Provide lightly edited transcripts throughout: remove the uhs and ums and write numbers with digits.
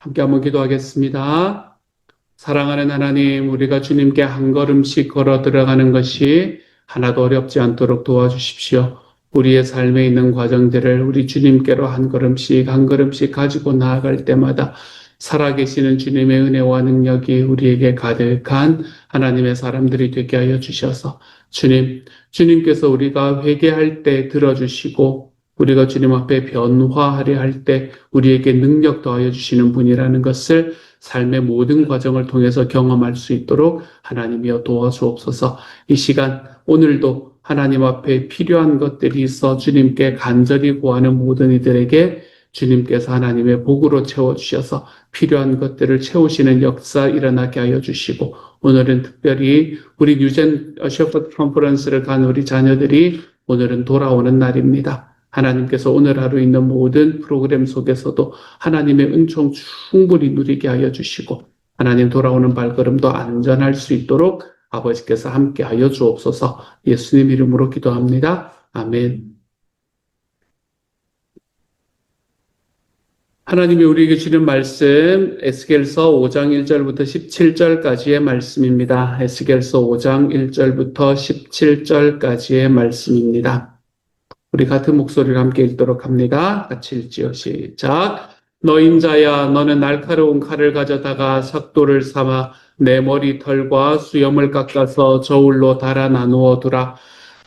함께 한번 기도하겠습니다. 사랑하는 하나님, 우리가 주님께 한 걸음씩 걸어 들어가는 것이 하나도 어렵지 않도록 도와주십시오. 우리의 삶에 있는 과정들을 우리 주님께로 한 걸음씩 한 걸음씩 가지고 나아갈 때마다 살아계시는 주님의 은혜와 능력이 우리에게 가득한 하나님의 사람들이 되게 하여 주셔서 주님께서 우리가 회개할 때 들어주시고 우리가 주님 앞에 변화하려 할 때 우리에게 능력 더하여 주시는 분이라는 것을 삶의 모든 과정을 통해서 경험할 수 있도록 하나님이여 도와주옵소서. 이 시간 오늘도 하나님 앞에 필요한 것들이 있어 주님께 간절히 구하는 모든 이들에게 주님께서 하나님의 복으로 채워주셔서 필요한 것들을 채우시는 역사 일어나게 하여 주시고 오늘은 특별히 우리 뉴젠 셰퍼드 컨퍼런스를 간 우리 자녀들이 오늘은 돌아오는 날입니다. 하나님께서 오늘 하루 있는 모든 프로그램 속에서도 하나님의 은총 충분히 누리게 하여 주시고 하나님 돌아오는 발걸음도 안전할 수 있도록 아버지께서 함께 하여 주옵소서. 예수님 이름으로 기도합니다. 아멘. 하나님이 우리에게 주는 말씀 에스겔서 5장 1절부터 17절까지의 말씀입니다. 에스겔서 5장 1절부터 17절까지의 말씀입니다. 우리 같은 목소리로 함께 읽도록 합니다. 같이 읽지요. 시작. 너인 자야, 너는 날카로운 칼을 가져다가 삭도를 삼아 내 머리털과 수염을 깎아서 저울로 달아 나누어 두라.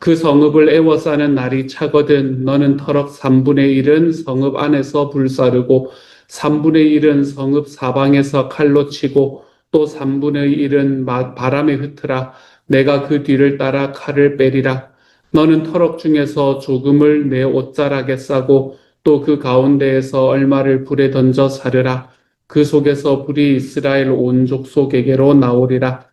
그 성읍을 애워싸는 날이 차거든 너는 터럭 3분의 1은 성읍 안에서 불사르고 3분의 1은 성읍 사방에서 칼로 치고 또 3분의 1은 바람에 흩으라. 내가 그 뒤를 따라 칼을 빼리라. 너는 터럭 중에서 조금을 내 옷자락에 싸고 또 그 가운데에서 얼마를 불에 던져 사르라. 그 속에서 불이 이스라엘 온 족속에게로 나오리라.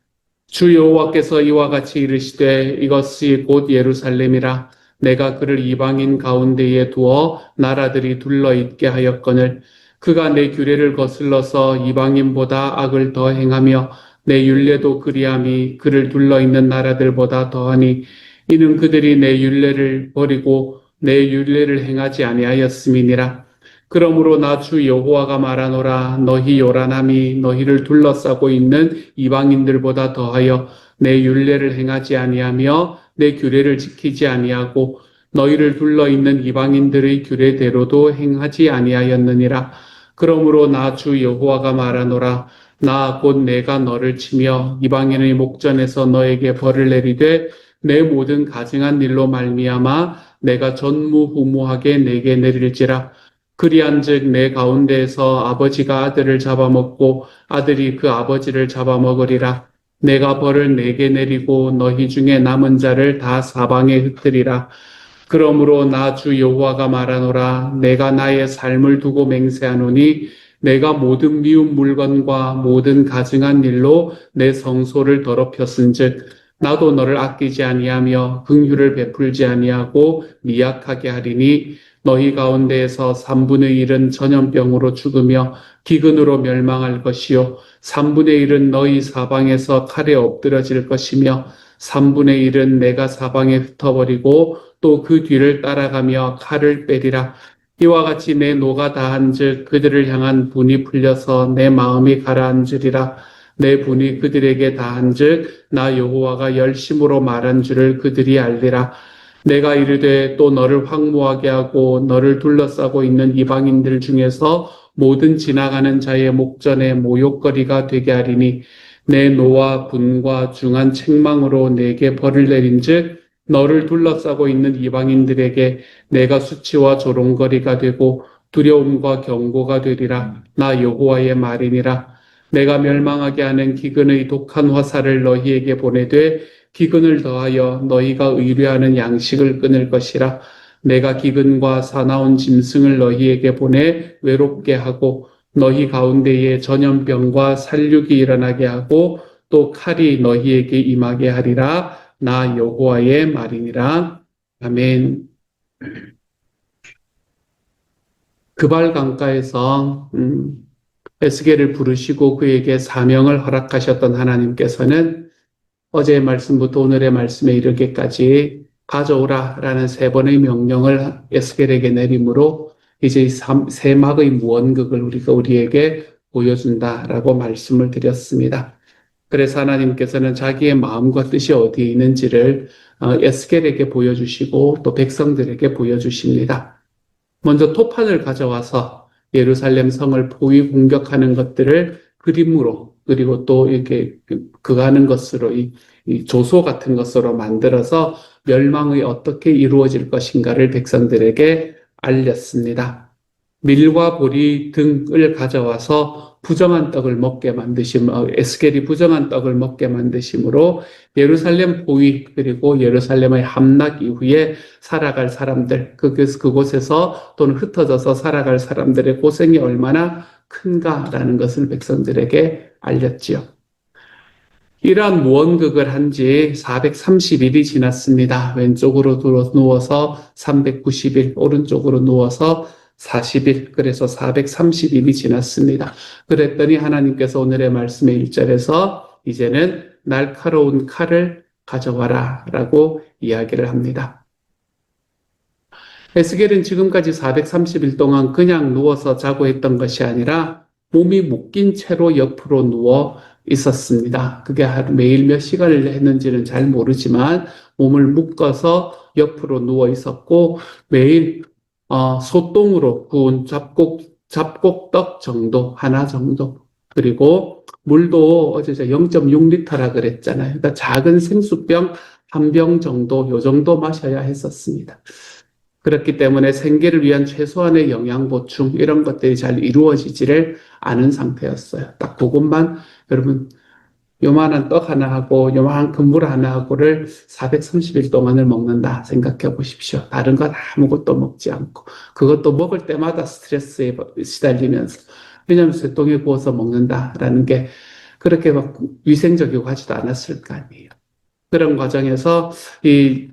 주 여호와께서 이와 같이 이르시되 이것이 곧 예루살렘이라. 내가 그를 이방인 가운데에 두어 나라들이 둘러있게 하였거늘 그가 내 규례를 거슬러서 이방인보다 악을 더 행하며 내 율례도 그리함이 그를 둘러있는 나라들보다 더하니 이는 그들이 내 율례를 버리고 내 율례를 행하지 아니하였음이니라. 그러므로 나 주 여호와가 말하노라. 너희 요란함이 너희를 둘러싸고 있는 이방인들보다 더하여 내 율례를 행하지 아니하며 내 규례를 지키지 아니하고 너희를 둘러 있는 이방인들의 규례대로도 행하지 아니하였느니라. 그러므로 나 주 여호와가 말하노라. 나 곧 내가 너를 치며 이방인의 목전에서 너에게 벌을 내리되 내 모든 가증한 일로 말미암아 내가 전무후무하게 내게 내릴지라. 그리한즉 내 가운데에서 아버지가 아들을 잡아먹고 아들이 그 아버지를 잡아먹으리라. 내가 벌을 내게 내리고 너희 중에 남은 자를 다 사방에 흩으리라. 그러므로 나 주 여호와가 말하노라. 내가 나의 삶을 두고 맹세하노니 내가 모든 미운 물건과 모든 가증한 일로 내 성소를 더럽혔은즉 나도 너를 아끼지 아니하며 긍휼을 베풀지 아니하고 미약하게 하리니 너희 가운데에서 3분의 1은 전염병으로 죽으며 기근으로 멸망할 것이요 3분의 1은 너희 사방에서 칼에 엎드러질 것이며 3분의 1은 내가 사방에 흩어버리고 또 그 뒤를 따라가며 칼을 빼리라. 이와 같이 내 노가 다한즉 그들을 향한 분이 풀려서 내 마음이 가라앉으리라. 내 분이 그들에게 다한즉 나 여호와가 열심으로 말한 줄을 그들이 알리라. 내가 이르되 또 너를 황무하게 하고 너를 둘러싸고 있는 이방인들 중에서 모든 지나가는 자의 목전에 모욕거리가 되게 하리니 내 노와 분과 중한 책망으로 내게 벌을 내린즉 너를 둘러싸고 있는 이방인들에게 내가 수치와 조롱거리가 되고 두려움과 경고가 되리라. 나 여호와의 말이니라. 내가 멸망하게 하는 기근의 독한 화살을 너희에게 보내되 기근을 더하여 너희가 의뢰하는 양식을 끊을 것이라. 내가 기근과 사나운 짐승을 너희에게 보내 외롭게 하고 너희 가운데에 전염병과 살육이 일어나게 하고 또 칼이 너희에게 임하게 하리라. 나 여호와의 말이니라. 아멘. 그발 강가에서 에스겔을 부르시고 그에게 사명을 허락하셨던 하나님께서는 어제의 말씀부터 오늘의 말씀에 이르기까지 가져오라라는 3번의 명령을 에스겔에게 내림으로 이제 세 막의 무언극을 우리에게 보여준다라고 말씀을 드렸습니다. 그래서 하나님께서는 자기의 마음과 뜻이 어디에 있는지를 에스겔에게 보여주시고 또 백성들에게 보여주십니다. 먼저 토판을 가져와서 예루살렘 성을 포위 공격하는 것들을 그림으로 그리고 또 이렇게 그하는 것으로 이 조소 같은 것으로 만들어서 멸망이 어떻게 이루어질 것인가를 백성들에게 알렸습니다. 밀과 보리 등을 가져와서 부정한 떡을 먹게 에스겔이 부정한 떡을 먹게 만드심으로 예루살렘 포위 그리고 예루살렘의 함락 이후에 살아갈 사람들, 그곳에서 또는 흩어져서 살아갈 사람들의 고생이 얼마나 큰가라는 것을 백성들에게 알렸지요. 이러한 무언극을 한 지 430일이 지났습니다. 왼쪽으로 누워서 390일, 오른쪽으로 누워서 40일, 그래서 430일이 지났습니다. 그랬더니 하나님께서 오늘의 말씀의 1절에서 이제는 날카로운 칼을 가져와라 라고 이야기를 합니다. 에스겔은 지금까지 430일 동안 그냥 누워서 자고 했던 것이 아니라 몸이 묶인 채로 옆으로 누워 있었습니다. 그게 매일 몇 시간을 했는지는 잘 모르지만 몸을 묶어서 옆으로 누워 있었고 매일 소똥으로 구운 잡곡떡 정도, 하나 정도. 그리고 물도 어제 0.6리터라 그랬잖아요. 그러니까 작은 생수병 한 병 정도, 요 정도 마셔야 했었습니다. 그렇기 때문에 생계를 위한 최소한의 영양 보충, 이런 것들이 잘 이루어지지를 않은 상태였어요. 딱 그것만, 여러분, 요만한 떡 하나 하고, 요만한 물 하나 하고를 430일 동안을 먹는다 생각해 보십시오. 다른 건 아무것도 먹지 않고, 그것도 먹을 때마다 스트레스에 시달리면서, 왜냐하면 쇠똥에 구워서 먹는다라는 게 그렇게 막 위생적이고 하지도 않았을 거 아니에요. 그런 과정에서 이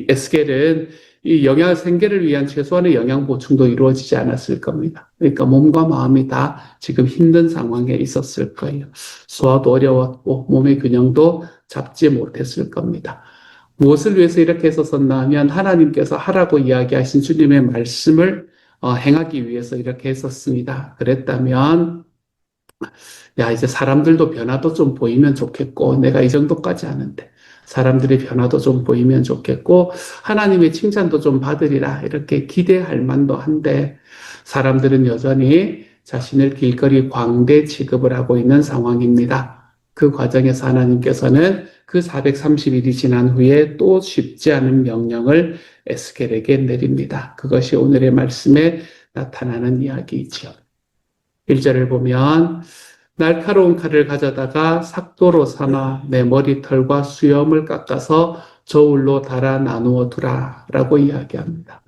에스겔은 이 생계를 위한 최소한의 영양 보충도 이루어지지 않았을 겁니다. 그러니까 몸과 마음이 다 지금 힘든 상황에 있었을 거예요. 소화도 어려웠고 몸의 균형도 잡지 못했을 겁니다. 무엇을 위해서 이렇게 했었나 하면 하나님께서 하라고 이야기하신 주님의 말씀을 행하기 위해서 이렇게 했었습니다. 그랬다면 야, 이제 사람들도 변화도 좀 보이면 좋겠고, 내가 이 정도까지 하는데, 사람들의 변화도 좀 보이면 좋겠고, 하나님의 칭찬도 좀 받으리라, 이렇게 기대할 만도 한데, 사람들은 여전히 자신을 길거리 광대 취급을 하고 있는 상황입니다. 그 과정에서 하나님께서는 그 430일이 지난 후에 또 쉽지 않은 명령을 에스겔에게 내립니다. 그것이 오늘의 말씀에 나타나는 이야기이지요. 1절을 보면 날카로운 칼을 가져다가 삭도로 삼아 내 머리털과 수염을 깎아서 저울로 달아 나누어 두라 라고 이야기합니다.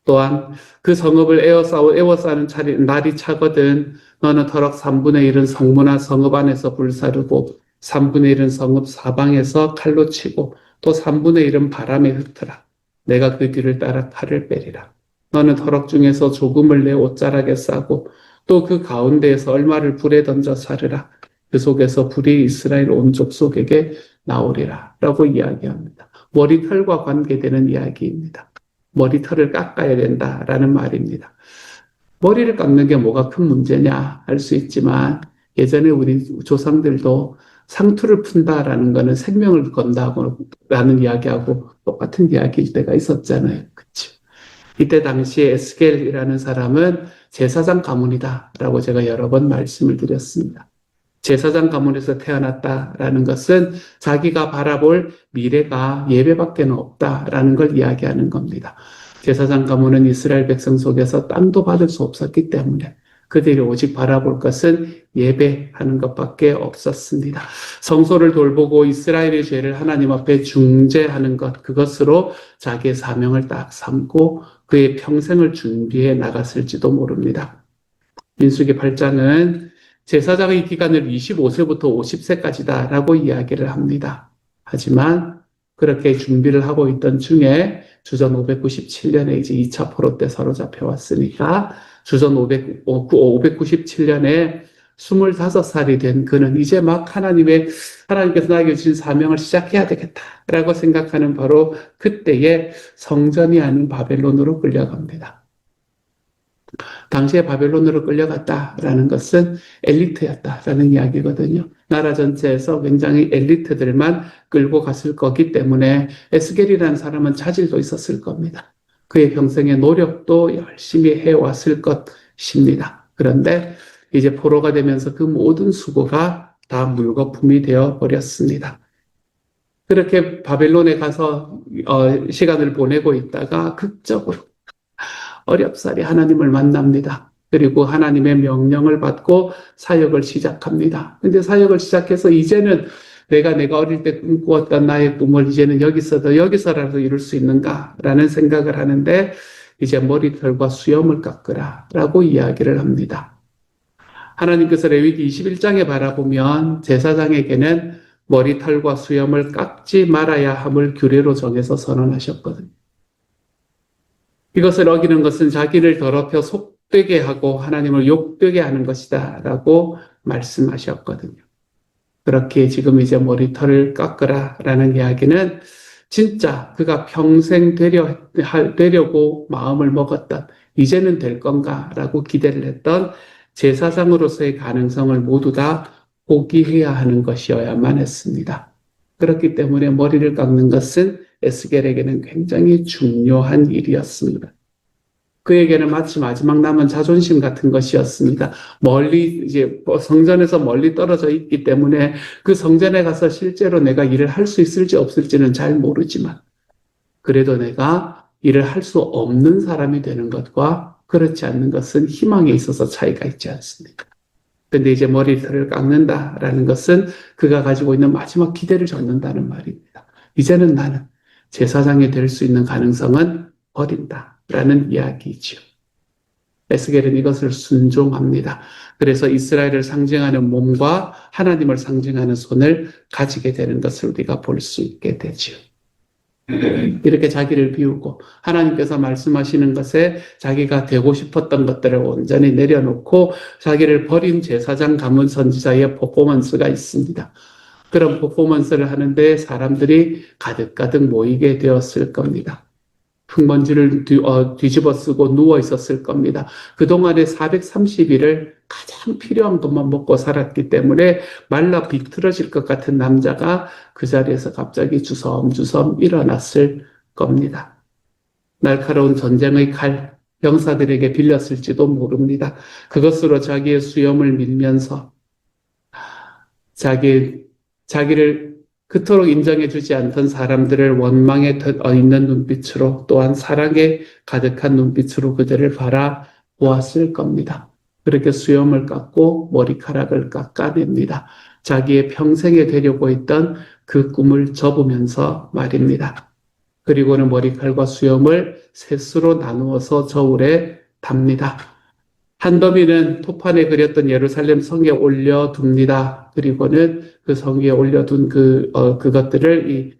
또한 그 성읍을 에워싸는 날이 차거든 너는 터럭 3분의 1은 성문화 성읍 안에서 불사르고 3분의 1은 성읍 사방에서 칼로 치고 또 3분의 1은 바람에 흩으라. 내가 그 뒤를 따라 칼을 빼리라. 너는 터럭 중에서 조금을 내 옷자락에 싸고 또 그 가운데에서 얼마를 불에 던져 사르라. 그 속에서 불이 이스라엘 온 족속에게 나오리라. 라고 이야기합니다. 머리털과 관계되는 이야기입니다. 머리털을 깎아야 된다라는 말입니다. 머리를 깎는 게 뭐가 큰 문제냐 할 수 있지만 예전에 우리 조상들도 상투를 푼다라는 거는 생명을 건다라는 이야기하고 똑같은 이야기일 때가 있었잖아요. 그렇죠? 이때 당시에 에스겔이라는 사람은 제사장 가문이다라고 제가 여러 번 말씀을 드렸습니다. 제사장 가문에서 태어났다라는 것은 자기가 바라볼 미래가 예배밖에 없다라는 걸 이야기하는 겁니다. 제사장 가문은 이스라엘 백성 속에서 땅도 받을 수 없었기 때문에 그들이 오직 바라볼 것은 예배하는 것밖에 없었습니다. 성소를 돌보고 이스라엘의 죄를 하나님 앞에 중재하는 것, 그것으로 자기의 사명을 딱 삼고 그의 평생을 준비해 나갔을지도 모릅니다. 민수기 8장은 제사장의 기간을 25세부터 50세까지다라고 이야기를 합니다. 하지만 그렇게 준비를 하고 있던 중에 주전 597년에 이제 2차 포로 때 사로잡혀 왔으니까 주전 597년에 25살이 된 그는 이제 막 하나님께서 나에게 주신 사명을 시작해야 되겠다라고 생각하는 바로 그때에 성전이 아닌 바벨론으로 끌려갑니다. 당시에 바벨론으로 끌려갔다라는 것은 엘리트였다라는 이야기거든요. 나라 전체에서 굉장히 엘리트들만 끌고 갔을 거기 때문에 에스겔이라는 사람은 자질도 있었을 겁니다. 그의 평생의 노력도 열심히 해왔을 것입니다. 그런데 이제 포로가 되면서 그 모든 수고가 다 물거품이 되어 버렸습니다. 그렇게 바벨론에 가서 시간을 보내고 있다가 극적으로 어렵사리 하나님을 만납니다. 그리고 하나님의 명령을 받고 사역을 시작합니다. 근데 사역을 시작해서 이제는 내가 어릴 때 꿈꾸었던 나의 꿈을 이제는 여기서라도 이룰 수 있는가라는 생각을 하는데 이제 머리털과 수염을 깎으라라고 이야기를 합니다. 하나님께서 레위기 21장에 바라보면 제사장에게는 머리털과 수염을 깎지 말아야 함을 규례로 정해서 선언하셨거든요. 이것을 어기는 것은 자기를 더럽혀 속되게 하고 하나님을 욕되게 하는 것이다 라고 말씀하셨거든요. 그렇게 지금 이제 머리털을 깎으라 라는 이야기는 진짜 그가 평생 되려고 마음을 먹었던 이제는 될 건가 라고 기대를 했던 제사장으로서의 가능성을 모두 다 포기해야 하는 것이어야만 했습니다. 그렇기 때문에 머리를 깎는 것은 에스겔에게는 굉장히 중요한 일이었습니다. 그에게는 마치 마지막 남은 자존심 같은 것이었습니다. 이제 성전에서 멀리 떨어져 있기 때문에 그 성전에 가서 실제로 내가 일을 할 수 있을지 없을지는 잘 모르지만, 그래도 내가 일을 할 수 없는 사람이 되는 것과 그렇지 않는 것은 희망에 있어서 차이가 있지 않습니까? 근데 이제 머리털을 깎는다라는 것은 그가 가지고 있는 마지막 기대를 젓는다는 말입니다. 이제는 나는 제사장이 될 수 있는 가능성은 버린다라는 이야기이죠. 에스겔은 이것을 순종합니다. 그래서 이스라엘을 상징하는 몸과 하나님을 상징하는 손을 가지게 되는 것을 우리가 볼 수 있게 되죠. 이렇게 자기를 비우고 하나님께서 말씀하시는 것에 자기가 되고 싶었던 것들을 온전히 내려놓고 자기를 버린 제사장 가문 선지자의 퍼포먼스가 있습니다. 그런 퍼포먼스를 하는데 사람들이 가득가득 모이게 되었을 겁니다. 흙먼지를 뒤집어 쓰고 누워 있었을 겁니다. 그동안에 430일을 가장 필요한 것만 먹고 살았기 때문에 말라 비틀어질 것 같은 남자가 그 자리에서 갑자기 주섬주섬 일어났을 겁니다. 날카로운 전쟁의 칼, 병사들에게 빌렸을지도 모릅니다. 그것으로 자기의 수염을 밀면서 자기를 그토록 인정해주지 않던 사람들을 원망에 있는 눈빛으로 또한 사랑에 가득한 눈빛으로 그들을 바라보았을 겁니다. 그렇게 수염을 깎고 머리카락을 깎아냅니다. 자기의 평생에 되려고 했던 그 꿈을 접으면서 말입니다. 그리고는 머리칼과 수염을 셋으로 나누어서 저울에 답니다. 한 더미는 토판에 그렸던 예루살렘 성에 올려둡니다. 그리고는 그 성 위에 올려둔 그것들을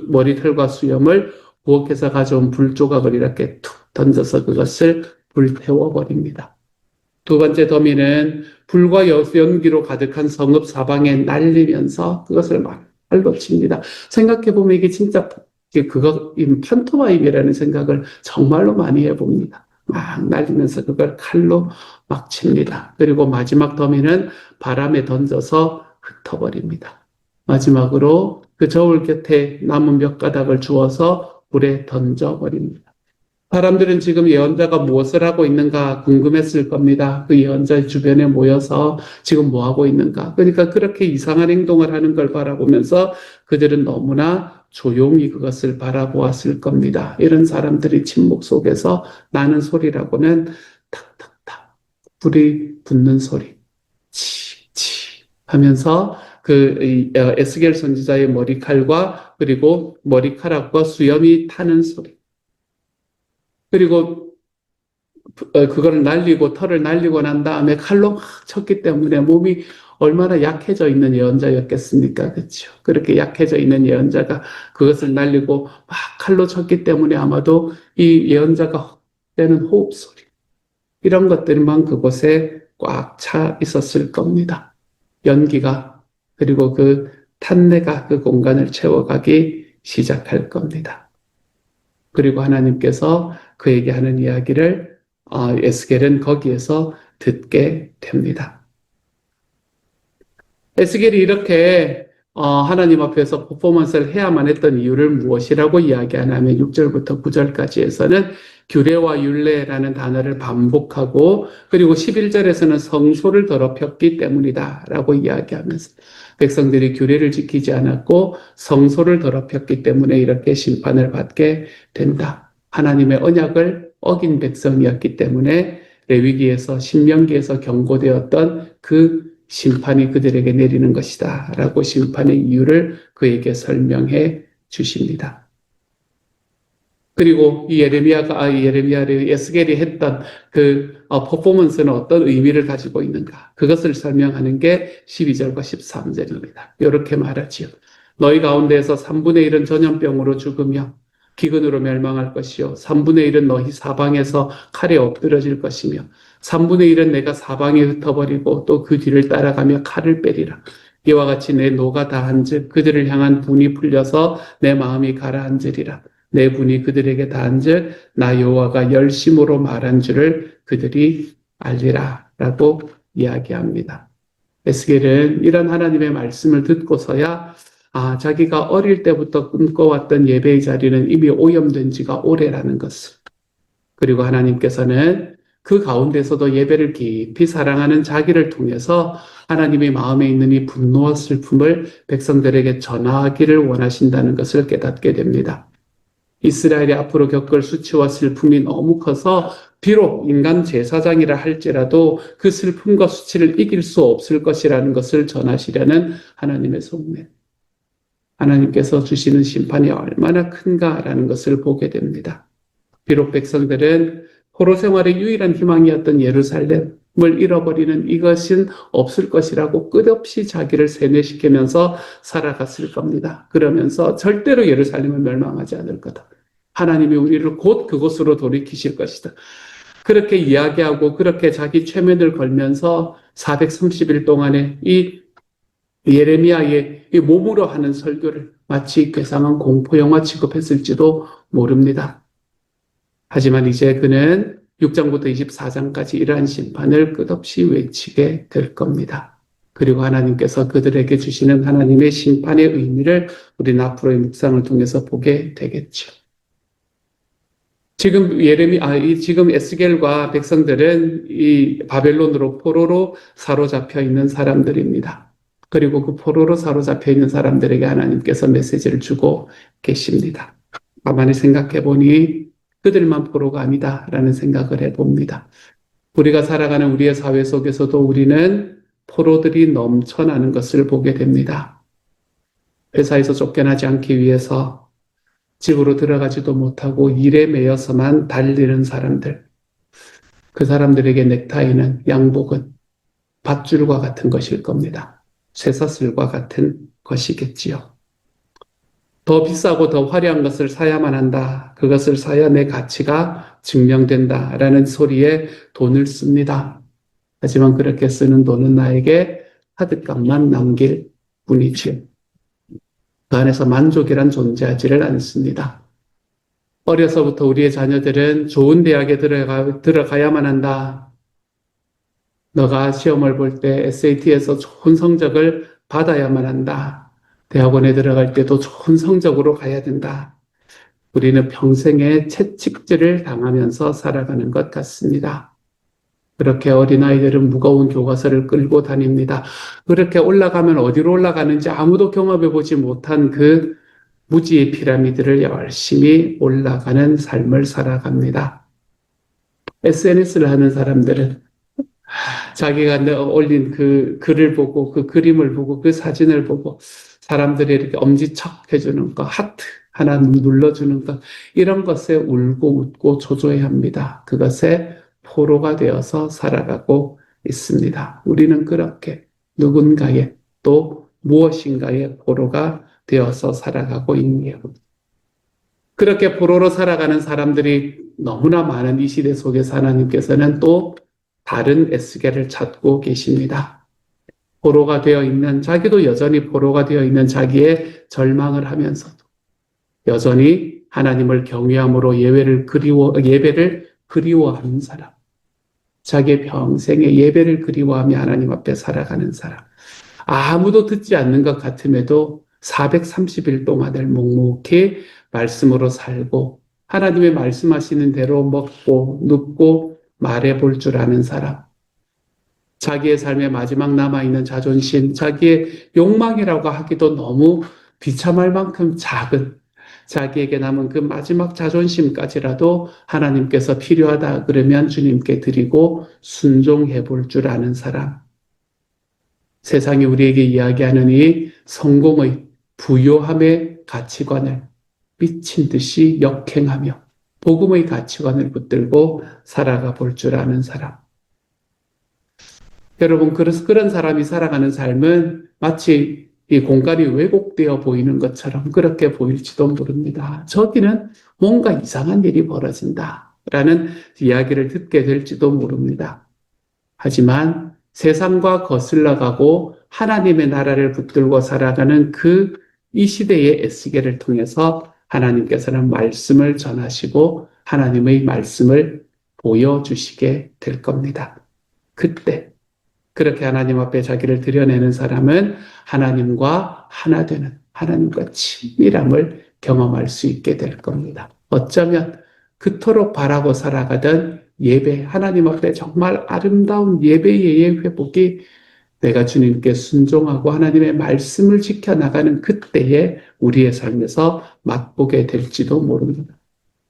머리털과 수염을 부엌에서 가져온 불조각을 이렇게 툭 던져서 그것을 불태워버립니다. 두 번째 더미는 불과 연기로 가득한 성읍 사방에 날리면서 그것을 말로 칩니다. 생각해보면 이게 진짜 판토마임이라는 생각을 정말로 많이 해봅니다. 막 날리면서 그걸 칼로 막 칩니다. 그리고 마지막 더미는 바람에 던져서 흩어버립니다. 마지막으로 그 저울 곁에 남은 몇 가닥을 주워서 불에 던져버립니다. 사람들은 지금 예언자가 무엇을 하고 있는가 궁금했을 겁니다. 그 예언자의 주변에 모여서 지금 뭐 하고 있는가. 그러니까 그렇게 이상한 행동을 하는 걸 바라보면서 그들은 너무나 조용히 그것을 바라보았을 겁니다. 이런 사람들이 침묵 속에서 나는 소리라고는 탁탁탁 불이 붙는 소리, 치치 하면서 에스겔 선지자의 머리칼과 그리고 머리카락과 수염이 타는 소리. 그리고 그거를 날리고 털을 날리고 난 다음에 칼로 막 쳤기 때문에 몸이 얼마나 약해져 있는 예언자였겠습니까? 그렇죠? 그렇게 약해져 있는 예언자가 그것을 날리고 막 칼로 쳤기 때문에 아마도 이 예언자가 헛되는 호흡 소리 이런 것들만 그곳에 꽉 차 있었을 겁니다. 연기가 그리고 그 탄내가 그 공간을 채워가기 시작할 겁니다. 그리고 하나님께서 그에게 하는 이야기를 에스겔은 거기에서 듣게 됩니다. 에스겔이 이렇게 하나님 앞에서 퍼포먼스를 해야만 했던 이유를 무엇이라고 이야기하냐면 6절부터 9절까지에서는 규례와 율례라는 단어를 반복하고 그리고 11절에서는 성소를 더럽혔기 때문이다 라고 이야기하면서 백성들이 규례를 지키지 않았고 성소를 더럽혔기 때문에 이렇게 심판을 받게 된다. 하나님의 언약을 어긴 백성이었기 때문에 레위기에서 신명기에서 경고되었던 그 심판이 그들에게 내리는 것이다 라고 심판의 이유를 그에게 설명해 주십니다. 그리고 이 예레미야를 에스겔이 했던 그 퍼포먼스는 어떤 의미를 가지고 있는가? 그것을 설명하는 게 12절과 13절입니다. 이렇게 말하지요. 너희 가운데에서 3분의 1은 전염병으로 죽으며 기근으로 멸망할 것이요 3분의 1은 너희 사방에서 칼에 엎드러질 것이며 3분의 1은 내가 사방에 흩어버리고 또 그 뒤를 따라가며 칼을 빼리라. 이와 같이 내 노가 다한즉 그들을 향한 분이 풀려서 내 마음이 가라앉으리라. 내 분이 그들에게 다한즉 나 여호와가 열심으로 말한 줄을 그들이 알리라 라고 이야기합니다. 에스겔은 이런 하나님의 말씀을 듣고서야 자기가 어릴 때부터 꿈꿔왔던 예배의 자리는 이미 오염된 지가 오래라는 것을, 그리고 하나님께서는 그 가운데서도 예배를 깊이 사랑하는 자기를 통해서 하나님의 마음에 있는 이 분노와 슬픔을 백성들에게 전하기를 원하신다는 것을 깨닫게 됩니다. 이스라엘이 앞으로 겪을 수치와 슬픔이 너무 커서 비록 인간 제사장이라 할지라도 그 슬픔과 수치를 이길 수 없을 것이라는 것을 전하시려는 하나님의 속내. 하나님께서 주시는 심판이 얼마나 큰가라는 것을 보게 됩니다. 비록 백성들은 포로 생활의 유일한 희망이었던 예루살렘을 잃어버리는 이것은 없을 것이라고 끝없이 자기를 세뇌시키면서 살아갔을 겁니다. 그러면서 절대로 예루살렘은 멸망하지 않을 거다. 하나님이 우리를 곧 그곳으로 돌이키실 것이다. 그렇게 이야기하고 그렇게 자기 최면을 걸면서 430일 동안에 이 예레미야의 이 몸으로 하는 설교를 마치 괴상한 공포영화 취급했을지도 모릅니다. 하지만 이제 그는 6장부터 24장까지 이러한 심판을 끝없이 외치게 될 겁니다. 그리고 하나님께서 그들에게 주시는 하나님의 심판의 의미를 우리는 앞으로의 묵상을 통해서 보게 되겠죠. 지금 에스겔과 백성들은 이 바벨론으로 포로로 사로잡혀 있는 사람들입니다. 그리고 그 포로로 사로잡혀 있는 사람들에게 하나님께서 메시지를 주고 계십니다. 가만히 생각해 보니 그들만 포로가 아니다라는 생각을 해봅니다. 우리가 살아가는 우리의 사회 속에서도 우리는 포로들이 넘쳐나는 것을 보게 됩니다. 회사에서 쫓겨나지 않기 위해서 집으로 들어가지도 못하고 일에 매여서만 달리는 사람들. 그 사람들에게 넥타이는, 양복은 밧줄과 같은 것일 겁니다. 쇠사슬과 같은 것이겠지요. 더 비싸고 더 화려한 것을 사야만 한다. 그것을 사야 내 가치가 증명된다. 라는 소리에 돈을 씁니다. 하지만 그렇게 쓰는 돈은 나에게 카드값만 남길 뿐이지요. 그 안에서 만족이란 존재하지를 않습니다. 어려서부터 우리의 자녀들은 좋은 대학에 들어가야만 한다. 너가 시험을 볼 때 SAT에서 좋은 성적을 받아야만 한다. 대학원에 들어갈 때도 좋은 성적으로 가야 된다. 우리는 평생의 채찍질을 당하면서 살아가는 것 같습니다. 그렇게 어린아이들은 무거운 교과서를 끌고 다닙니다. 그렇게 올라가면 어디로 올라가는지 아무도 경험해보지 못한 그 무지의 피라미드를 열심히 올라가는 삶을 살아갑니다. SNS를 하는 사람들은 자기가 올린 그 글을 보고 그 그림을 보고 그 사진을 보고 사람들이 이렇게 엄지척 해주는 것, 하트 하나 눌러주는 것, 이런 것에 울고 웃고 조조해합니다. 그것에 포로가 되어서 살아가고 있습니다. 우리는 그렇게 누군가의 또 무엇인가의 포로가 되어서 살아가고 있네요. 그렇게 포로로 살아가는 사람들이 너무나 많은 이 시대 속에서 하나님께서는 또 다른 에스겔을 찾고 계십니다. 포로가 되어 있는, 자기도 여전히 포로가 되어 있는 자기의 절망을 하면서도 여전히 하나님을 경외함으로 예배를 그리워하는 사람. 자기의 평생에 예배를 그리워하며 하나님 앞에 살아가는 사람. 아무도 듣지 않는 것 같음에도 430일 동안을 묵묵히 말씀으로 살고 하나님의 말씀하시는 대로 먹고 눕고 말해 볼 줄 아는 사람. 자기의 삶의 마지막 남아있는 자존심, 자기의 욕망이라고 하기도 너무 비참할 만큼 작은 자기에게 남은 그 마지막 자존심까지라도 하나님께서 필요하다 그러면 주님께 드리고 순종해 볼 줄 아는 사람. 세상이 우리에게 이야기하는 이 성공의 부요함의 가치관을 미친 듯이 역행하며 복음의 가치관을 붙들고 살아가 볼 줄 아는 사람. 여러분, 그런 사람이 살아가는 삶은 마치 이 공간이 왜곡되어 보이는 것처럼 그렇게 보일지도 모릅니다. 저기는 뭔가 이상한 일이 벌어진다라는 이야기를 듣게 될지도 모릅니다. 하지만 세상과 거슬러 가고 하나님의 나라를 붙들고 살아가는 이 시대의 에스겔을 통해서 하나님께서는 말씀을 전하시고 하나님의 말씀을 보여주시게 될 겁니다. 그때 그렇게 하나님 앞에 자기를 드러내는 사람은 하나님과 하나 되는 하나님과 친밀함을 경험할 수 있게 될 겁니다. 어쩌면 그토록 바라고 살아가던 예배, 하나님 앞에 정말 아름다운 예배의 회복이 내가 주님께 순종하고 하나님의 말씀을 지켜나가는 그때에 우리의 삶에서 맛보게 될지도 모릅니다.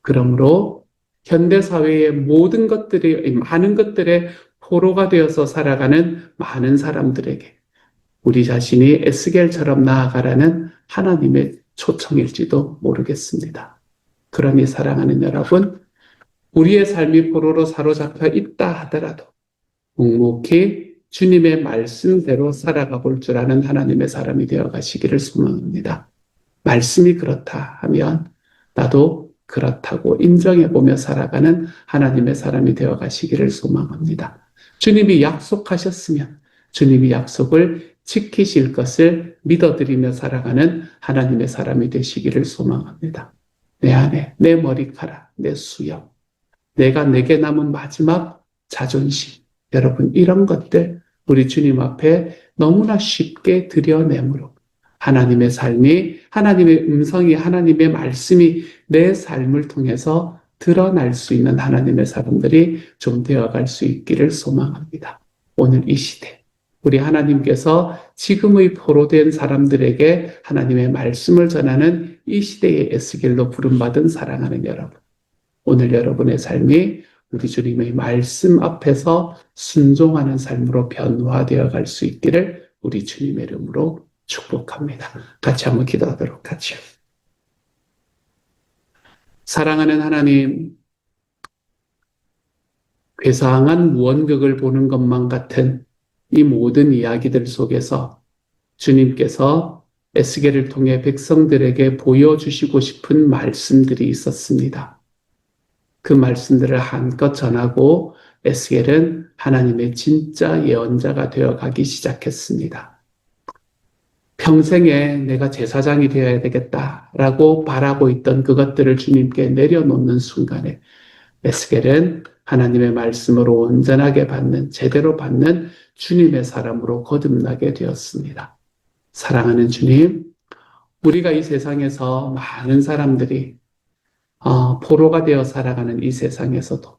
그러므로 현대사회의 모든 것들이, 많은 것들의 포로가 되어서 살아가는 많은 사람들에게 우리 자신이 에스겔처럼 나아가라는 하나님의 초청일지도 모르겠습니다. 그러니 사랑하는 여러분, 우리의 삶이 포로로 사로잡혀 있다 하더라도 묵묵히 주님의 말씀대로 살아가 볼 줄 아는 하나님의 사람이 되어 가시기를 소망합니다. 말씀이 그렇다 하면 나도 그렇다고 인정해보며 살아가는 하나님의 사람이 되어 가시기를 소망합니다. 주님이 약속하셨으면 주님이 약속을 지키실 것을 믿어드리며 살아가는 하나님의 사람이 되시기를 소망합니다. 내 안에 내 머리카락, 내 수염, 내게 남은 마지막 자존심, 여러분 이런 것들 우리 주님 앞에 너무나 쉽게 드려내므로 하나님의 삶이, 하나님의 음성이, 하나님의 말씀이 내 삶을 통해서 드러날 수 있는 하나님의 사람들이 좀 되어갈 수 있기를 소망합니다. 오늘 이 시대, 우리 하나님께서 지금의 포로된 사람들에게 하나님의 말씀을 전하는 이 시대의 에스겔로 부름받은 사랑하는 여러분, 오늘 여러분의 삶이 우리 주님의 말씀 앞에서 순종하는 삶으로 변화되어 갈 수 있기를 우리 주님의 이름으로 축복합니다. 같이 한번 기도하도록 하죠. 사랑하는 하나님, 괴상한 무언극을 보는 것만 같은 이 모든 이야기들 속에서 주님께서 에스겔을 통해 백성들에게 보여주시고 싶은 말씀들이 있었습니다. 그 말씀들을 한껏 전하고 에스겔은 하나님의 진짜 예언자가 되어가기 시작했습니다. 평생에 내가 제사장이 되어야 되겠다라고 바라고 있던 그것들을 주님께 내려놓는 순간에 에스겔은 하나님의 말씀을 온전하게 받는, 제대로 받는 주님의 사람으로 거듭나게 되었습니다. 사랑하는 주님, 우리가 이 세상에서 많은 사람들이 포로가 되어 살아가는 이 세상에서도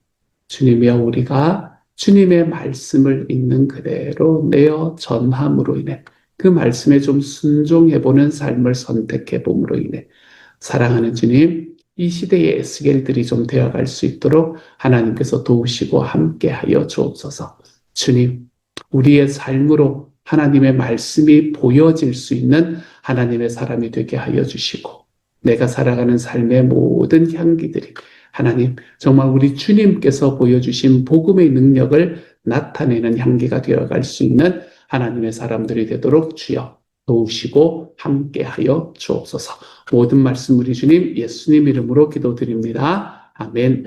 주님이여 우리가 주님의 말씀을 있는 그대로 내어 전함으로 인해 그 말씀에 좀 순종해보는 삶을 선택해봄으로 인해 사랑하는 주님, 이 시대의 에스겔들이 좀 되어갈 수 있도록 하나님께서 도우시고 함께하여 주옵소서. 주님, 우리의 삶으로 하나님의 말씀이 보여질 수 있는 하나님의 사람이 되게 하여 주시고 내가 살아가는 삶의 모든 향기들이 하나님 정말 우리 주님께서 보여주신 복음의 능력을 나타내는 향기가 되어갈 수 있는 하나님의 사람들이 되도록 주여 도우시고 함께하여 주옵소서. 모든 말씀 우리 주님 예수님 이름으로 기도드립니다. 아멘.